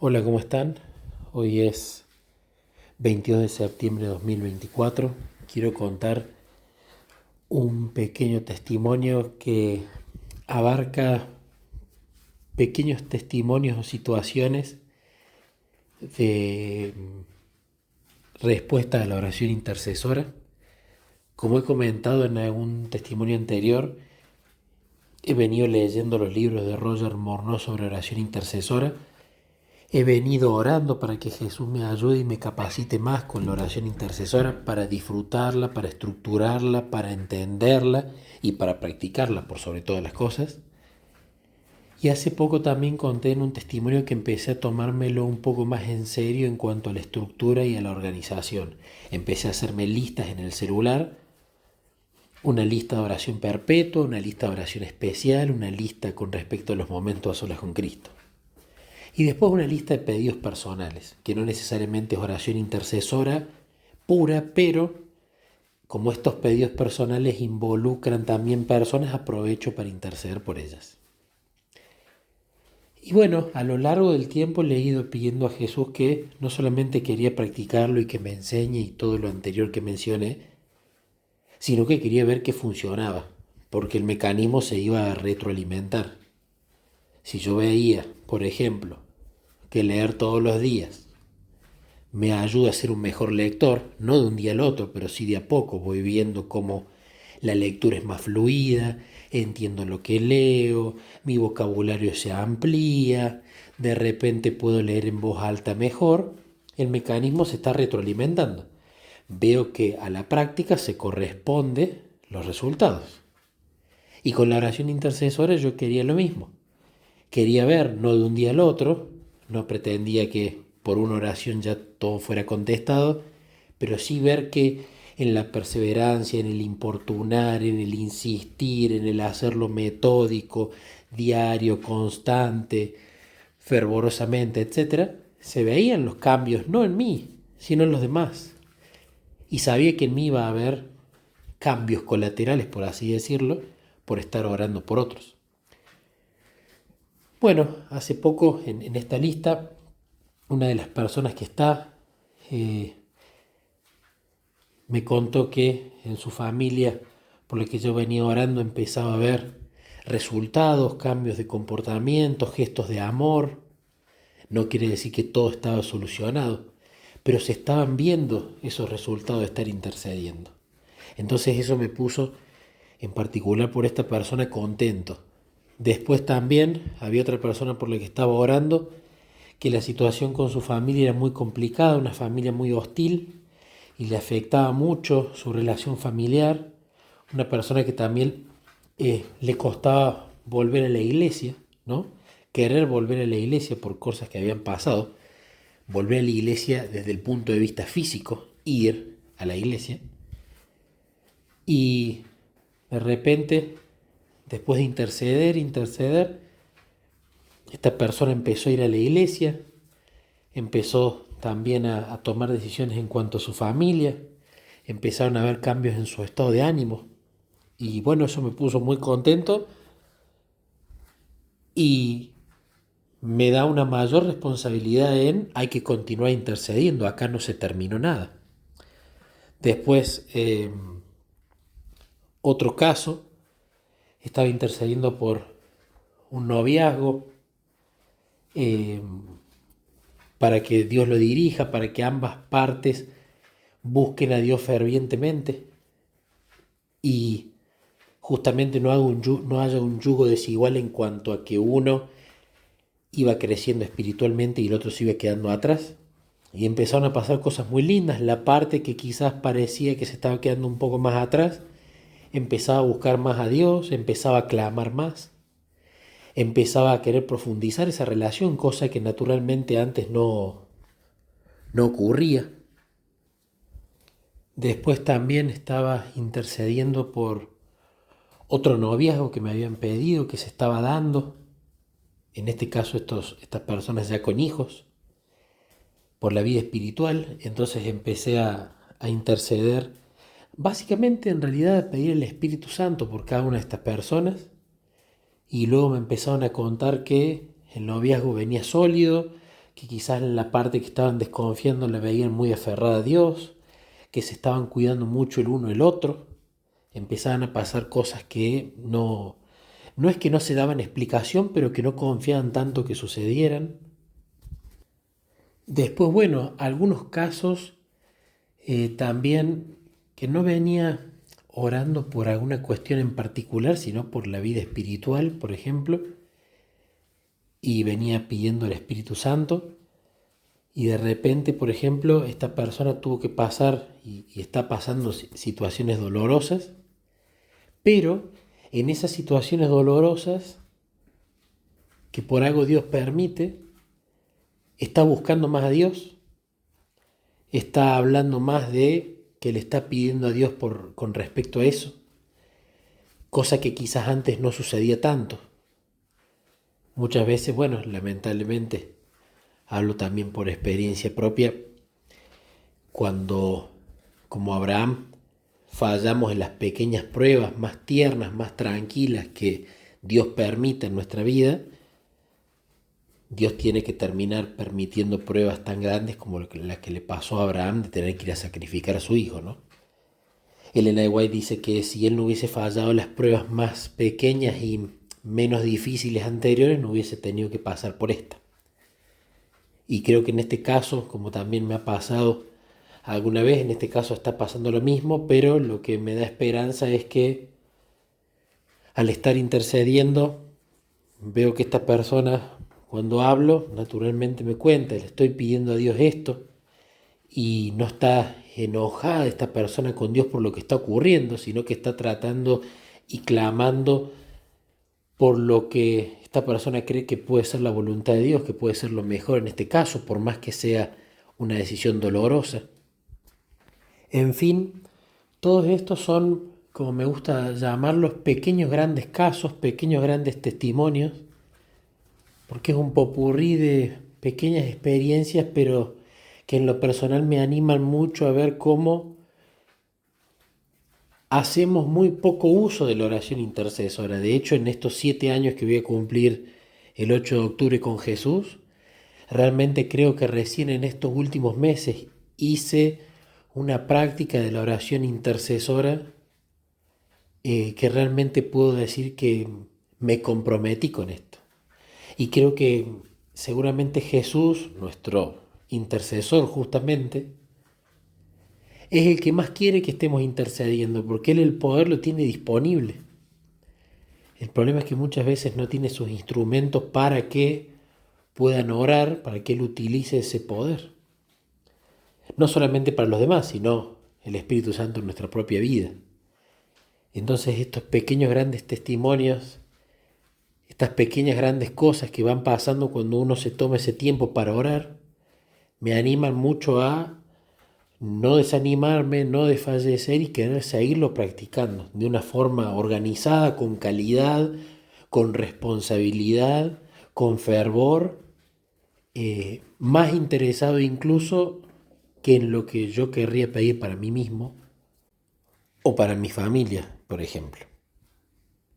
Hola, ¿cómo están? Hoy es 22 de septiembre de 2024. Quiero contar un pequeño testimonio que abarca pequeños testimonios o situaciones de respuesta a la oración intercesora. Como he comentado en algún testimonio anterior, he venido leyendo los libros de Roger Morneau sobre oración intercesora. He venido orando para que Jesús me ayude y me capacite más con la oración intercesora para disfrutarla, para estructurarla, para entenderla y para practicarla por sobre todas las cosas. Y hace poco también conté en un testimonio que empecé a tomármelo un poco más en serio en cuanto a la estructura y a la organización. Empecé a hacerme listas en el celular, una lista de oración perpetua, una lista de oración especial, una lista con respecto a los momentos a solas con Cristo. Y después una lista de pedidos personales, que no necesariamente es oración intercesora pura, pero como estos pedidos personales involucran también personas, aprovecho para interceder por ellas. Y bueno, a lo largo del tiempo le he ido pidiendo a Jesús que no solamente quería practicarlo y que me enseñe y todo lo anterior que mencioné, sino que quería ver que funcionaba, porque el mecanismo se iba a retroalimentar. Si yo veía, por ejemplo, que leer todos los días me ayuda a ser un mejor lector, no de un día al otro, pero sí de a poco voy viendo cómo la lectura es más fluida, entiendo lo que leo, mi vocabulario se amplía, de repente puedo leer en voz alta mejor, el mecanismo se está retroalimentando. Veo que a la práctica se corresponde los resultados. Y con la oración intercesora yo quería lo mismo. Quería ver, no de un día al otro, no pretendía que por una oración ya todo fuera contestado, pero sí ver que en la perseverancia, en el importunar, en el insistir, en el hacerlo metódico, diario, constante, fervorosamente, etc., se veían los cambios, no en mí, sino en los demás. Y sabía que en mí iba a haber cambios colaterales, por así decirlo, por estar orando por otros. Bueno, hace poco en esta lista, una de las personas que está me contó que en su familia, por la que yo venía orando, empezaba a ver resultados, cambios de comportamiento, gestos de amor. No quiere decir que todo estaba solucionado, pero se estaban viendo esos resultados de estar intercediendo. Entonces eso me puso, en particular por esta persona, contento. Después también había otra persona por la que estaba orando, que la situación con su familia era muy complicada, una familia muy hostil, y le afectaba mucho su relación familiar. Una persona que también le costaba volver a la iglesia, ¿no? Querer volver a la iglesia por cosas que habían pasado. Volver a la iglesia desde el punto de vista físico, ir a la iglesia. Y de repente, después de interceder, esta persona empezó a ir a la iglesia, empezó también a tomar decisiones en cuanto a su familia, empezaron a haber cambios en su estado de ánimo. Y bueno, eso me puso muy contento y me da una mayor responsabilidad en hay que continuar intercediendo, acá no se terminó nada. Después, otro caso, estaba intercediendo por un noviazgo, eh, para que Dios lo dirija, para que ambas partes busquen a Dios fervientemente y justamente no haya un yugo desigual en cuanto a que uno iba creciendo espiritualmente y el otro se iba quedando atrás. Y empezaron a pasar cosas muy lindas. La parte que quizás parecía que se estaba quedando un poco más atrás, empezaba a buscar más a Dios, empezaba a clamar más, empezaba a querer profundizar esa relación, cosa que naturalmente antes no ocurría. Después también estaba intercediendo por otro noviazgo que me habían pedido, que se estaba dando. En este caso estas personas ya con hijos, por la vida espiritual. Entonces empecé a interceder, básicamente en realidad a pedir el Espíritu Santo por cada una de estas personas. Y luego me empezaron a contar que el noviazgo venía sólido, que quizás en la parte que estaban desconfiando la veían muy aferrada a Dios, que se estaban cuidando mucho el uno el otro. Empezaban a pasar cosas que no es que no se daban explicación, pero que no confiaban tanto que sucedieran. Después, bueno, algunos casos también que no venía orando por alguna cuestión en particular, sino por la vida espiritual, por ejemplo, y venía pidiendo el Espíritu Santo, y de repente, por ejemplo, esta persona tuvo que pasar y está pasando situaciones dolorosas, pero en esas situaciones dolorosas, que por algo Dios permite, está buscando más a Dios, está hablando más de que le está pidiendo a Dios con respecto a eso, cosa que quizás antes no sucedía tanto. Muchas veces, bueno, lamentablemente, hablo también por experiencia propia, cuando, como Abraham, fallamos en las pequeñas pruebas más tiernas, más tranquilas que Dios permite en nuestra vida, Dios tiene que terminar permitiendo pruebas tan grandes como la que le pasó a Abraham de tener que ir a sacrificar a su hijo, ¿no? Elena de White dice que si él no hubiese fallado las pruebas más pequeñas y menos difíciles anteriores, no hubiese tenido que pasar por esta. Y creo que en este caso, como también me ha pasado alguna vez, en este caso está pasando lo mismo, pero lo que me da esperanza es que al estar intercediendo, veo que esta persona, cuando hablo, naturalmente me cuenta, le estoy pidiendo a Dios esto, y no está enojada esta persona con Dios por lo que está ocurriendo, sino que está tratando y clamando por lo que esta persona cree que puede ser la voluntad de Dios, que puede ser lo mejor en este caso, por más que sea una decisión dolorosa. En fin, todos estos son, como me gusta llamarlos, pequeños grandes casos, pequeños grandes testimonios, porque es un popurrí de pequeñas experiencias, pero que en lo personal me animan mucho a ver cómo hacemos muy poco uso de la oración intercesora. De hecho, en estos 7 años que voy a cumplir el 8 de octubre con Jesús, realmente creo que recién en estos últimos meses hice una práctica de la oración intercesora que realmente puedo decir que me comprometí con esto. Y creo que seguramente Jesús, nuestro intercesor justamente, es el que más quiere que estemos intercediendo, porque Él el poder lo tiene disponible. El problema es que muchas veces no tiene sus instrumentos para que puedan orar, para que Él utilice ese poder. No solamente para los demás, sino el Espíritu Santo en nuestra propia vida. Entonces estos pequeños grandes testimonios, estas pequeñas grandes cosas que van pasando cuando uno se toma ese tiempo para orar, me animan mucho a no desanimarme, no desfallecer y querer seguirlo practicando de una forma organizada, con calidad, con responsabilidad, con fervor, más interesado incluso que en lo que yo querría pedir para mí mismo o para mi familia, por ejemplo.